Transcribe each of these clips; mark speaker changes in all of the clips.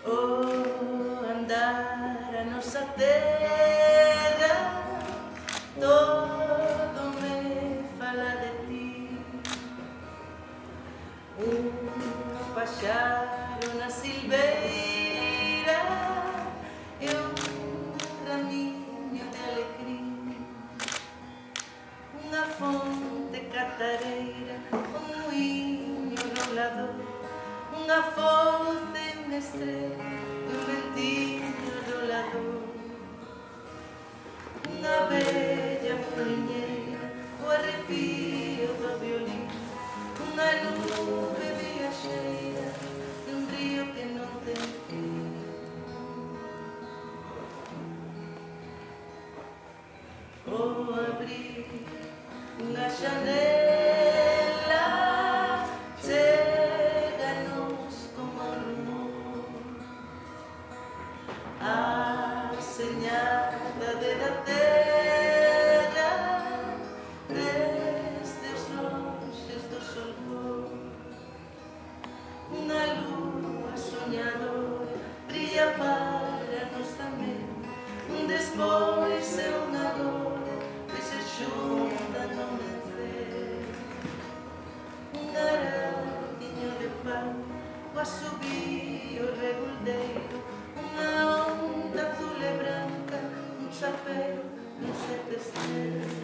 Speaker 1: O andar a nosa terra, todo me fala de ti. Un paxaro na silveira e un ramiño de alecrim, unha fonte catareira, un muiño rolador, unha foce, unha estrela, un ventiño rolador, unha bella poliñeira, o arrepío do violín, unha nube viaxeira dun río que non ten fin. O abrir unha xanela chéganos como un rumor a señada de da terra desde os lonxes do solcor. Unha lúa soñadora brilla para nos tamén, un despois e un agora que se xuntan no mencer. Un aradiño de pan, o asubío revoldeiro, unha onda azul e branca, un chapeo, un sete estrelas.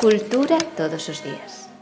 Speaker 2: Cultura todos os días.